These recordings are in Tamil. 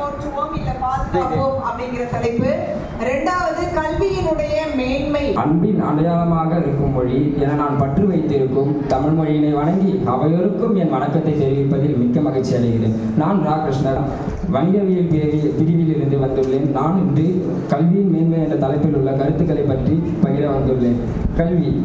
போற்றுவோம் இல்ல பாதுகாப்போம் அப்படிங்கிற தலைப்பு. இரண்டாவது, கல்வியினுடைய மேன்மை. அன்பின் அடையாளமாக இருக்கும் மொழி என நான் பற்று வைத்திருக்கும் தமிழ் மொழியினை வணங்கி அவையோருக்கும் என் வணக்கத்தை தெரிவிப்பதில் மிக்க மகிழ்ச்சி அடைகிறேன். நான் ரா கிருஷ்ணன், வணிகவியல் பிரிவில் இருந்து வந்துள்ளேன். நான் இன்று கல்வியின் மேன்மை என்ற தலைப்பில் உள்ள கருத்துக்களை பற்றி பகிர வந்துள்ளேன்.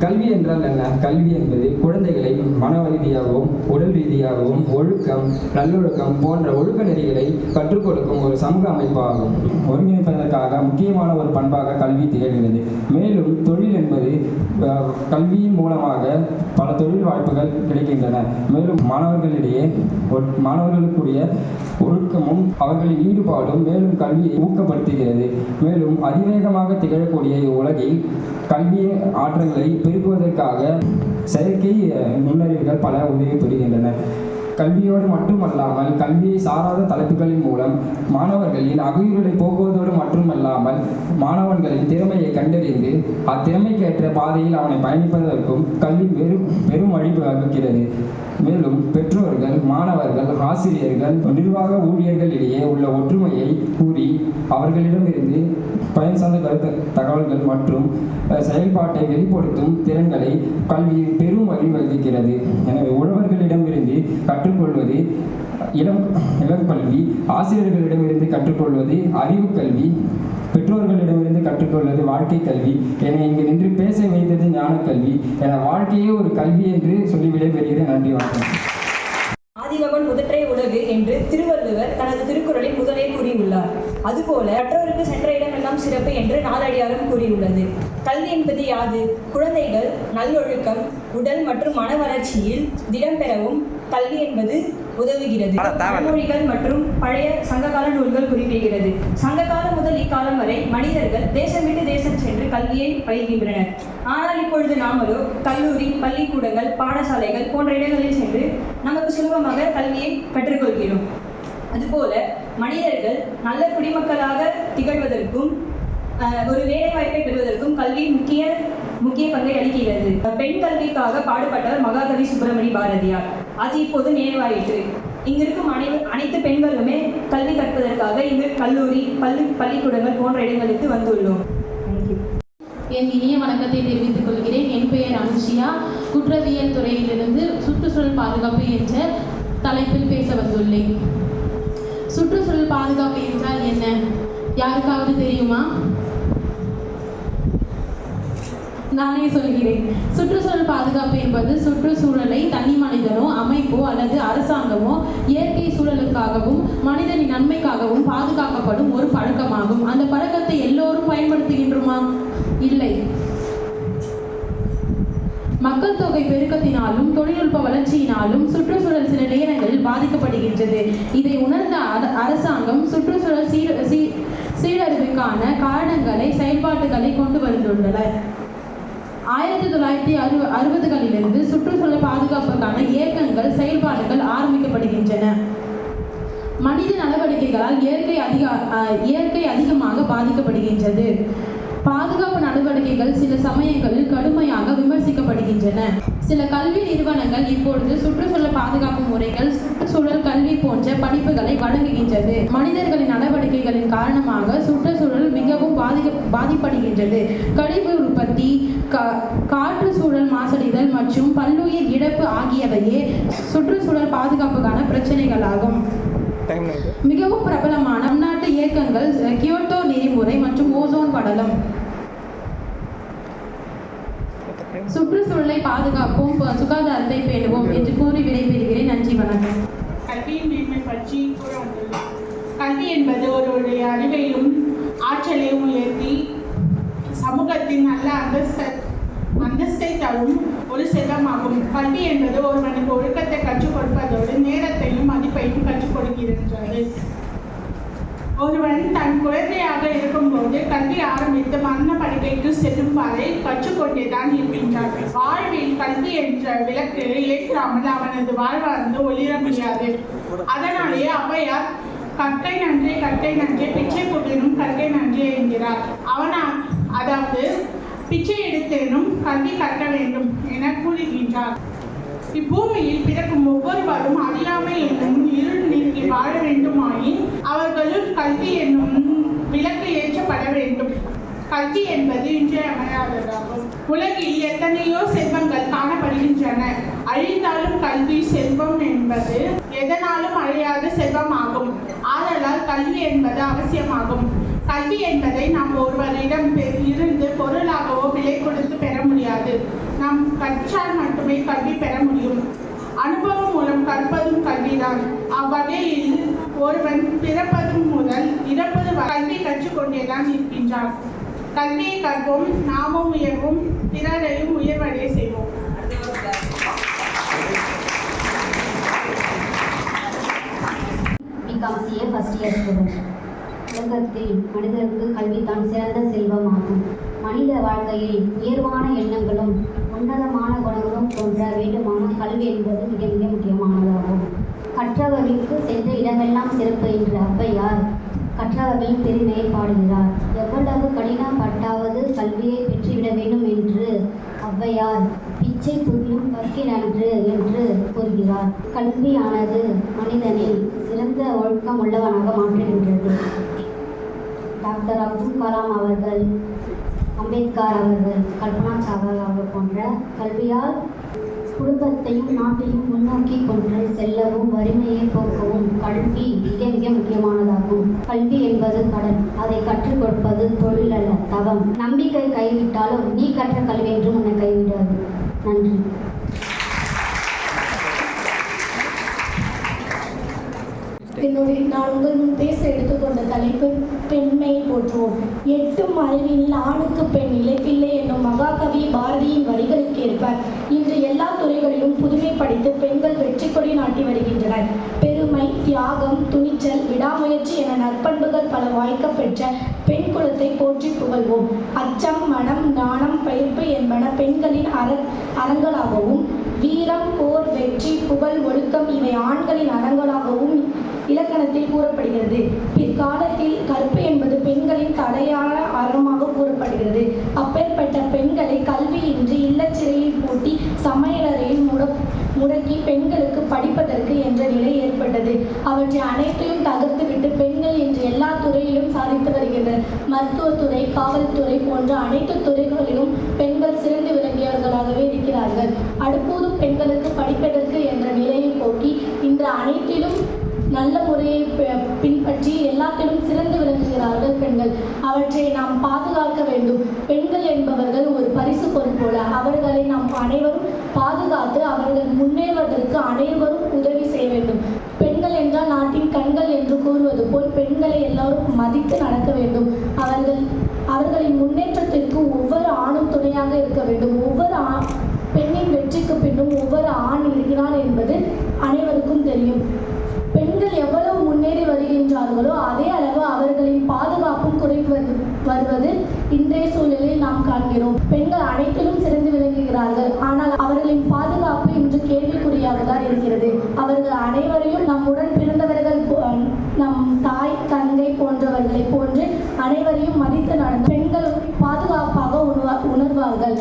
கல்வி என்றால் என்ன? கல்வி என்பது குழந்தைகளை மன ரீதியாகவும் உடல் ரீதியாகவும் ஒழுக்கம், நல்லொழுக்கம் போன்ற ஒழுக்க நெறிகளை கற்றுக் கொடுக்கும் ஒரு சமூக அமைப்பாகும். ஒருங்கிணைப்பதற்காக முக்கியமான ஒரு பண்பாக கல்வி திகழ்கிறது. மேலும் தொழில் என்பது கல்வியின் மூலமாக பல தொழில் வாய்ப்புகள் கிடைக்கின்றன. மேலும் மாணவர்களுக்குரிய ஒழுக்கமும் அவர்களின் ஈடுபாடும் மேலும் கல்வியை ஊக்கப்படுத்துகிறது. மேலும் அதிவேகமாக திகழக்கூடிய உலகில் கல்வியின் ஆற்றல்களை பெருக்குவதற்காக செயற்கை நுண்ணறிவுகள் பல உதவி பெறுகின்றன. கல்வியோடு மட்டுமல்லாமல் கல்வியை சாராத தலைப்புகளின் மூலம் மாணவர்களின் அகயுறுகளை போக்குவதோடு மட்டுமல்லாமல் மாணவன்களின் திறமையை கண்டறிந்து அத்திறமைக்கேற்ற பாதையில் அவனை பயணிப்பதற்கும் கல்வி பெரும் வழிவகுக்கிறது. மேலும் பெற்றோர்கள், மாணவர்கள், ஆசிரியர்கள், நிர்வாக ஊழியர்களிடையே உள்ள ஒற்றுமையை கூறி அவர்களிடமிருந்து பயன் சார்ந்த தகவல்கள் மற்றும் செயல்பாட்டை வெளிப்படுத்தும் திறன்களை கல்வி பெரும் வழிவகுக்கிறது. எனவே உழவர்களிடமிருந்து கற்றுக்கொள்வது இளம் கல்வி, ஆசிரியர்களிடமிருந்து கற்றுக்கொள்வது அறிவு கல்வி, பெற்றோர்களிடமிருந்து கற்றுக்கொள்வது வாழ்க்கை கல்வி என இங்கு நின்று பேச வைத்தது ஞான கல்வி என வாழ்க்கையே ஒரு கல்வி என்று சொல்லி விடைபெறுகிறேன். நன்றி, வணக்கம். ஆதிமகன் முதற்றே உலகு என்று திருவள்ளுவர் தனது திருக்குறளில் முதலே கூறியுள்ளார். அதுபோல கற்றோருக்கு சென்ற இடமெல்லாம் சிறப்பு என்று நாலடியாரும் கூறியுள்ளது. கல்வி என்பது யாது? குழந்தைகள் நல்லொழுக்கம், உடல் மற்றும் மன வளர்ச்சியில் திடம் பெறவும் கல்வி என்பது உதவுகிறது. பழமொழிகள் மற்றும் பழைய சங்ககால நூல்கள் குறிப்பிடுகிறது. சங்ககாலம் முதல் இக்காலம் வரை மனிதர்கள் தேசம் விட்டு தேசம் சென்று கல்வியை பயில்கின்றனர். ஆனால் இப்பொழுது நாமளோ கல்லூரி, பள்ளிக்கூடங்கள், பாடசாலைகள் போன்ற இடங்களில் சென்று நமக்கு சுலபமாக கல்வியை கற்றுக்கொள்கிறோம். அதுபோல மனிதர்கள் நல்ல குடிமக்களாக திகழ்வதற்கும் ஒரு வேலை வாய்ப்பை பெறுவதற்கும் கல்வி முக்கிய பங்கை அளிக்கிறது. பெண் கல்விக்காக பாடுபட்டவர் மகாகவி சுப்பிரமணிய பாரதியார். அது இப்போது நினைவாயிற்று. இங்கிருக்கும் அனைத்து பெண்களுமே கல்வி கற்பதற்காக இங்கு கல்லூரி, பள்ளிக்கூடங்கள் போன்ற இடங்களுக்கு வந்துள்ளோம். என் இனிய வணக்கத்தை தெரிவித்துக் கொள்கிறேன். என் பெயர் அனுஷியா. குற்றவியல் துறையிலிருந்து சுற்றுச்சூழல் பாதுகாப்பு என்ற தலைப்பில் பேச வந்துள்ளேன். சுற்றுச்சூழல் பாதுகாப்பு என்றால் என்ன? யாருக்காவது தெரியுமா? நானே சொல்கிறேன். சுற்றுச்சூழல் பாதுகாப்பு என்பது சுற்றுச்சூழலை தனி மனிதனோ, அமைப்போ அல்லது அரசாங்கமோ இயற்கை சூழலுக்காகவும் மனிதனின் நன்மைக்காகவும் பாதுகாக்கப்படும் ஒரு பழக்கமாகும். அந்த பழக்கத்தை எல்லோரும் பயன்படுத்துகின்றோமா? இல்லை. மக்கள் தொகை பெருக்கத்தினாலும் தொழில்நுட்ப வளர்ச்சியினாலும் சுற்றுச்சூழல் சில நேரங்களில் பாதிக்கப்படுகின்றது. இதை உணர்ந்த அரசாங்கம் சுற்றுச்சூழல் சீரழிவுக்கான காரணங்களை, செயல்பாடுகளை கொண்டு வந்துள்ளனர். 1960களிலிருந்து சுற்றுச்சூழல் பாதுகாப்புக்கான இயக்கங்கள், செயல்பாடுகள் ஆரம்பிக்கப்படுகின்றன. மனித நடவடிக்கைகளால் இயற்கை அதிகமாக பாதிக்கப்படுகின்றது. பாதுகாப்பு நடவடிக்கைகள் சில சமயங்களில் கடுமையாக விமர்சிக்கப்படுகின்றன. சில கல்வி நிறுவனங்கள் இப்பொழுது சுற்றுச்சூழல் பாதுகாப்பு முறைகள், சுற்றுச்சூழல் கல்வி போன்ற படிப்புகளை வழங்குகின்றது. மனிதர்களின் நடவடிக்கைகளின் காரணமாக சுற்றுச்சூழல் மிகவும் பாதிப்படுகின்றது. கழிவு உற்பத்தி, காற்று சூழல் மாசடைதல் மற்றும் பல்லுயிர் இழப்பு ஆகியவையே சுற்றுச்சூழல் பாதுகாப்புக்கான பிரச்சனைகளாகும். மிகவும் பிரபலமான அந்நாட்டு இயக்கங்கள் கியோட்டோ நெறிமுறை மற்றும் ஓசோன் படலம். சுற்றுச்சூழலை பாதுகாப்போம், சுகாதாரத்தை பேணுவோம் என்று கூறி விடைபெறுகிறேன். நன்றி, வணக்கம். கல்வியின் மேன்மை பற்றி கூற வந்துள்ளது. கல்வி என்பது ஒருவருடைய அறிவையும் ஆற்றலையும் உயர்த்தி சமூகத்தின் நல்ல அந்தஸ்தை தரும் ஒரு செல்வமாகும். கல்வி என்பது ஒருவனுக்கு ஒழுக்கத்தை கற்றுக் கொடுப்பதோடு நேரத்தையும் மதிப்பையும் கற்றுக் கொடுக்கின்றது. ஒருவன் தன் குழந்தையாக இருக்கும்போது கல்வி ஆரம்பித்து மரண படுக்கைக்கு செல்லும் வரை கற்றுக்கொண்டேதான் இருக்கின்றார். வாழ்வில் கல்வி என்ற விளக்கு ஏற்றாமல் அவனது வாழ்வார்ந்து ஒளிர முடியாது. அதனாலேயே ஔவையார் கற்கை நன்றே கற்கை நன்றே பிச்சை போட்டினும் கற்கை நன்றே என்கிறார். அதாவது பிச்சை எடுத்தேனும் கல்வி கற்க வேண்டும் என கூறுகின்றார். இப்பூமியில் பிறக்கும் ஒவ்வொருவரும் அறியாமை என்னும் இருள் நீக்கி வாழ வேண்டுமாயின் அவர்களுள் கல்வி என்னும் விளக்கு ஏற்றப்பட வேண்டும். கல்வி என்பது இன்றியமையாததாகும். உலகில் எத்தனையோ செல்வங்கள் காணப்படுகின்றன. அழிந்தாலும் கல்வி செல்வம் என்பது எதனாலும் அழியாத செல்வமாகும். ஆதலால் கல்வி என்பது அவசியமாகும். கல்வி என்பதை நாம் ஒருவரிடம் இருந்து பொருளாகவோ விலை கொடுத்து பெற முடியாது. நாம் கற்றால் மட்டுமே கல்வி பெற முடியும். அனுபவம் மூலம் கற்பதும் கல்விதான். அவ்வகையில் ஒருவன் பிறப்பதும் முதல் இறப்பது கல்வி கற்றுக்கொண்டேதான் இருக்கின்றான். கல்வியை கற்போம், நாமும் உயர்வோம், பிறரையும் உயர்வடைய செய்வோம். BCom first year student. உலகத்தில் மனிதருக்கு கல்விதான் சிறந்த செல்வமாகும். மனித வாழ்க்கையில் உயர்வான எண்ணங்களும் உன்னதமான குணங்களும் தோன்ற வேண்டுமான கல்வி என்பது மிக மிக முக்கியமானதாகும். கற்றவர்களுக்கு சென்ற இடமெல்லாம் சிறப்பு என்ற ஔவையார் கற்றவர்களின் பெருமையை பாடுகிறார். எவ்வளவு கடினப்பட்டாவது கல்வியை பெற்றுவிட வேண்டும் என்று ஔவையார் பிச்சை புகிலும் கற்கினன்று என்று கூறுகிறார். கல்வியானது மனிதனை சிறந்த ஒழுக்கம் உள்ளவனாக மாற்றுகின்றது. டாக்டர் அப்துல் கலாம் அவர்கள், அம்பேத்கர் அவர்கள், கல்பனா சாவ்லா அவர்கள் போன்ற கல்வியால் குடும்பத்தையும் நாட்டையும் முன்னோக்கி கொண்டு செல்லவும் வறுமையை போக்கவும் கல்வி மிக மிக முக்கியமானதாகும். கல்வி என்பது கடன், அதை கற்றுக் கொடுப்பது தொழில் அல்ல, தவம். நம்பிக்கை கைவிட்டாலும் நீ கற்ற கல்வி என்றும் உன்னை கைவிடாது. நன்றி. நான் உங்கள் முன் பேச எடுத்துக்கொண்ட தலைப்பு பெண்மையை போற்றுவோம். எட்டும் அறிவினில் ஆணுக்கு பெண் இழைப்பில்லை என்னும் மகாகவி பாரதியின் வரிகளுக்கேற்ப இன்று எல்லா துறைகளிலும் புதுமை படித்து பெண்கள் வெற்றி கொடி நாட்டி வருகின்றனர். பெருமை, தியாகம், துணிச்சல், விடாமுயற்சி என நற்பண்புகள் பல வாய்க்க பெற்ற பெண் குலத்தை போற்றி புகழ்வோம். அச்சம், மனம், நாணம், பயிர்ப்பு என்பன பெண்களின் அறங்களாகவும், வீரம், போர், வெற்றி, புகழ், ஒழுக்கம் இவை ஆண்களின் அறங்களாகவும் இலக்கணத்தில் கூறப்படுகிறது. பிற்காலத்தில் கற்பு என்பது பெண்களின் தடையான அறமாக கூறப்படுகிறது. அப்பேற்பட்ட பெண்களை கல்வியின்றி இல்லச்சிறையில் பூட்டி சமையலறையில் முடக்கி பெண்களுக்கு படிப்பதற்கு என்ற நிலை ஏற்பட்டது. அவற்றை அனைத்தையும் தகர்த்துவிட்டு பெண்கள் இன்று எல்லா துறையிலும் சாதித்து வருகின்றனர். மருத்துவத்துறை, காவல்துறை போன்ற அனைத்து துறைகளிலும் பெண்கள் சிறந்து விளங்கியவர்களாகவே இருக்கிறார்கள். அடுப்போதும் பெண்களுக்கு படிப்பதற்கு என்ற நிலையை போக்கி இன்று அனைத்திலும் நல்ல முறையை பின்பற்றி எல்லாத்திலும் சிறந்து விளங்குகிறார்கள் பெண்கள். அவற்றை நாம் பாதுகாக்க வேண்டும். பெண்கள் என்பவர்கள் ஒரு பரிசு பொருள் போல. அவர்களை நாம் அனைவரும் பாதுகாத்து அவர்கள் முன்னேறுவதற்கு அனைவரும் உதவி செய்ய வேண்டும். பெண்கள் என்றால் நாட்டின் கண்கள் என்று கூறுவது போல் பெண்களை எல்லாரும் மதித்து நடக்க வேண்டும். அவர்களின் முன்னேற்றத்திற்கு ஒவ்வொரு ஆணும் துணையாக இருக்க வேண்டும். ஒவ்வொரு பெண்ணின் வெற்றிக்கு பின்னும் ஒவ்வொரு ஆண் இருக்கிறார் என்பது அனைவருக்கும் தெரியும். பெண்கள் எவ்வளவு முன்னேறி வருகின்றார்களோ அதே அளவு அவர்களின் பாதுகாப்பும் குறைந்து வருவது இன்றைய சூழலில் நாம் காண்கிறோம். பெண்கள் அனைத்திலும் சிறந்து விளங்குகிறார்கள். ஆனால் அவர்களின் பாதுகாப்பு இன்று கேள்விக்குறியாக தான் இருக்கிறது. அவர்கள் அனைவரையும் நம்முடன் பிறந்தவர்கள், நம் தாய், தங்கை போன்றவர்களை போன்று அனைவரையும் மதித்து நடந்த பெண்களும் பாதுகாப்பாக உணர்வார்கள்.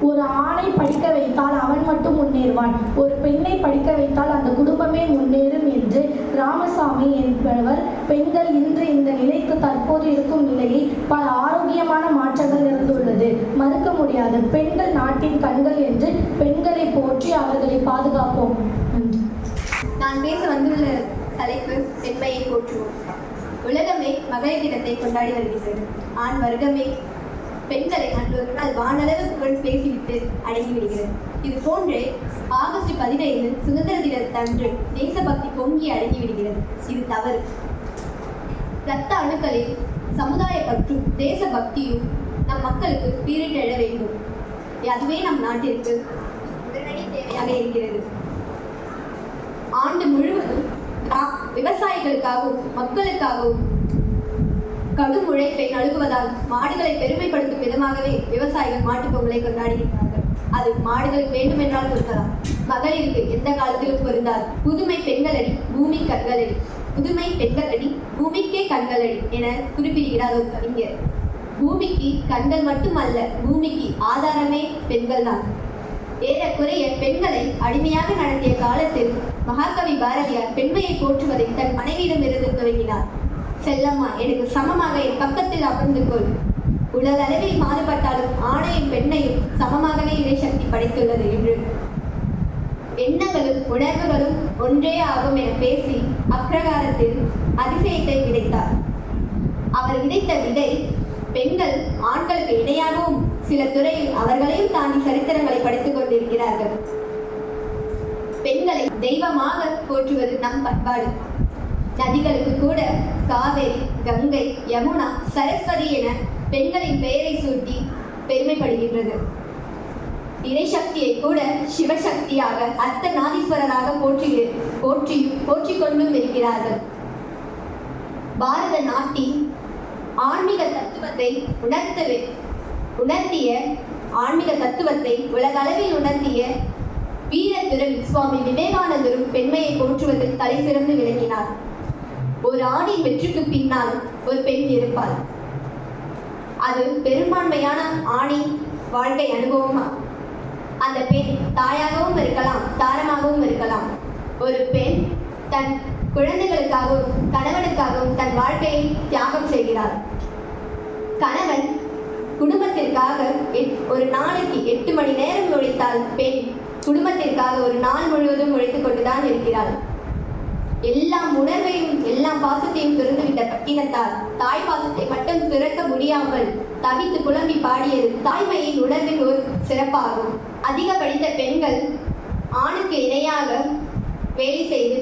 ஒரு ஆணை படிக்க வைத்தால் அவன் மட்டும் முன்னேறுவான், ஒரு பெண்ணை படிக்க வைத்தால் அந்த குடும்பமே முன்னேறும் என்று ராமசாமி என்பவர் பெண்கள் இன்று இந்த நிலைக்கு தற்போது இருக்கும் நிலையில் பல ஆரோக்கியமான மாற்றங்கள் இருந்துள்ளது, மறுக்க முடியாது. பெண்கள் நாட்டின் கண்கள் என்று பெண்களை போற்றி அவர்களை பாதுகாப்போம். நான் பேச வந்துள்ள தலைப்பு பெண்மையை போற்றுவோம். உலகமே மகளிர் தினத்தை கொண்டாடி வருகின்றது. ஆண் வர்க்கமே பெண்களை அன்றொரு நாள் வானளவு புகழ் பேசிவிட்டு அடங்கிவிடுகிறது. இது போன்றே ஆகஸ்ட் 15 சுதந்திர தினத்தன்று தேசபக்தி பொங்கி அடங்கிவிடுகிறது. இது தவறு. இரத்த அணுக்களில் சமுதாய பற்றும் தேசபக்தியும் நம் மக்களுக்கு பீரிட்டெழ வேண்டும். அதுவே நம் நாட்டிற்கு உடனடி தேவையாக இருக்கிறது. ஆண்டு முழுவதும் விவசாயிகளுக்காகவும் மக்களுக்காகவும் கடும் உழைப்பை நல்குவதால் மாடுகளை பெருமைப்படுத்தும் விதமாகவே விவசாயிகள் மாட்டுப் பொங்கலை கொண்டாடுகிறார்கள். அது மாடுகளுக்கு வேண்டுமென்றால் கொடுக்கலாம், மகளிருக்கு எந்த காலத்திலும் பொருந்தாது. புதுமை பெண்களடி பூமி கண்களடி, புதுமை பெண்களடி பூமிக்கே கண்களடி என குறிப்பிடுகிறார் ஒரு கவிஞர். பூமிக்கு கண்கள் மட்டுமல்ல, பூமிக்கு ஆதாரமே பெண்கள் தான். ஏறக்குறைய பெண்களை அடிமையாக நடத்திய காலத்தில் மகாகவி பாரதியார் பெண்மையை போற்றுவதை தன் மனைவியிடமிருந்து துவங்கினார். செல்லம்மா, எனக்கு சமமாக என் பக்கத்தில் அமர்ந்து கொள். உலகளவில் மாறுபட்டாலும் ஆணையும் பெண்ணையும் சமமாகவே இறைசக்தி படைத்துள்ளது என்று எண்ணங்களும் உணர்வுகளும் ஒன்றே ஆகும் என பேசி அப்பிரகாரத்தில் அதிசயத்தை விதைத்தார். அவர் விதைத்த விதை பெண்கள் ஆண்களுக்கு இணையாகவும் சில துறையில் அவர்களையும் தாண்டி சரித்திரங்களை படித்துக் கொண்டிருக்கிறார்கள். பெண்களை தெய்வமாக போற்றுவது நம் பண்பாடு. நதிகளுக்கு கூட காவேரி, கங்கை, யமுனா, சரஸ்வதி என பெண்களின் பெயரை சூட்டி பெருமைப்படுகின்றது. இறைசக்தியை கூட சிவசக்தியாக அர்த்தநாதீஸ்வரராக போற்றிக் கொண்டும் இருக்கிறார்கள். பாரத நாட்டின் ஆன்மீக தத்துவத்தை உணர்த்திய ஆன்மீக தத்துவத்தை உலகளவில் உணர்த்திய வீரத்துறவி சுவாமி விவேகானந்தரும் பெண்மையை போற்றுவதில் தலை சிறந்து விளங்கினார். ஒரு ஆணின் வெற்றிக்கு பின்னால் ஒரு பெண் இருப்பார். அது பெரும்பான்மையான ஆணின் வாழ்க்கை அனுபவமா. அந்த பெண் தாயாகவும் இருக்கலாம், தாரமாகவும் இருக்கலாம். ஒரு பெண் தன் குழந்தைகளுக்காகவும் கணவனுக்காகவும் தன் வாழ்க்கையை தியாகம் செய்கிறார். கணவன் குடும்பத்திற்காக ஒரு நாளைக்கு 8 மணி நேரம் உழைத்தால் பெண் குடும்பத்திற்காக ஒரு நாள் முழுவதும் உழைத்துக் கொண்டுதான் இருக்கிறாள். எல்லாம் உணர்வையும் எல்லாம் பாசத்தையும் திறந்துவிட்ட பட்டினத்தால் தாய் பாசத்தை மட்டும் திறக்க முடியாமல் தவித்து புலம்பி பாடியது தாய்மையின் உணர்வின் ஒரு சிறப்பாகும். அதிக படித்த பெண்கள் ஆணுக்கு இணையாக வேலை செய்து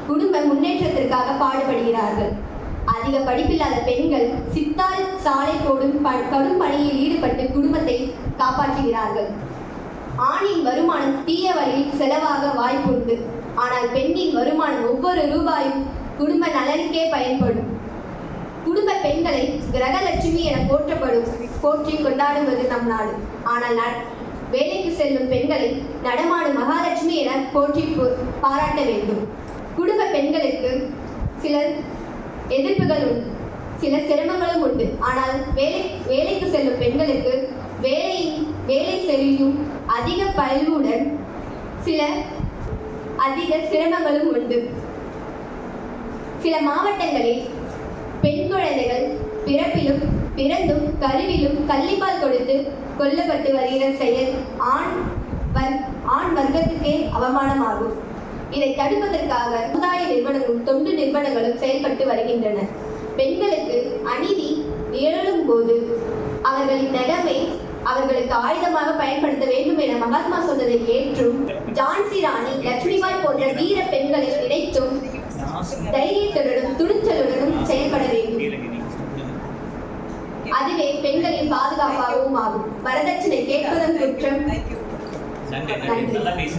குடும்ப முன்னேற்றத்திற்காக பாடுபடுகிறார்கள். அதிக படிப்பில்லாத பெண்கள் சித்தால் சாலை போடும் கடும் பணியில் ஈடுபட்டு குடும்பத்தை காப்பாற்றுகிறார்கள். ஆணின் வருமானம் தீய வழியில் செலவாக வாய்ப்புண்டு. ஆனால் பெண்ணின் வருமானம் ஒவ்வொரு ரூபாயும் குடும்ப நலனுக்கே பயன்படும். குடும்ப பெண்களை கிரகலட்சுமி என போற்றி கொண்டாடுவது நம் நாடு. ஆனால் வேலைக்கு செல்லும் பெண்களை நடமாடும் மகாலட்சுமி என போற்றி பாராட்ட வேண்டும். குடும்ப பெண்களுக்கு சில எதிர்ப்புகள் உண்டு, சில சிரமங்களும் உண்டு. ஆனால் வேலைக்கு செல்லும் பெண்களுக்கு வேலை செய்யும் அதிக பயில்வுடன் சில அதிக சிரமங்களும் உண்டு. சில மாவட்டங்களில் பெண் குழந்தைகள் பிறந்தும் கருவிலும் கள்ளிப்பால் கொடுத்து கொல்லப்பட்டு வருகிற செயல் ஆண் வர்க்கத்துக்கே அவமானமாகும். இதை தடுப்பதற்காக சமுதாய நிறுவனங்களும் தொண்டு நிறுவனங்களும் செயல்பட்டு வருகின்றன. பெண்களுக்கு அநீதி நிகழும் போது அவர்களின் நகமை அவர்களுக்கு ஆயுதமாக பயன்படுத்த வேண்டும் என மகாத்மா சொன்னதை ஏற்றும் ஜான்சி ராணி, லட்சுமிபாய் போன்ற வீர பெண்களை நினைத்தும் தைரியத்துடனும் துணிச்சலுடனும் செயல்பட வேண்டும். அதுவே பெண்களின் பாதுகாப்பாகவும் ஆகும். வரதட்சணை கேட்பதன் குற்றம். நன்றி.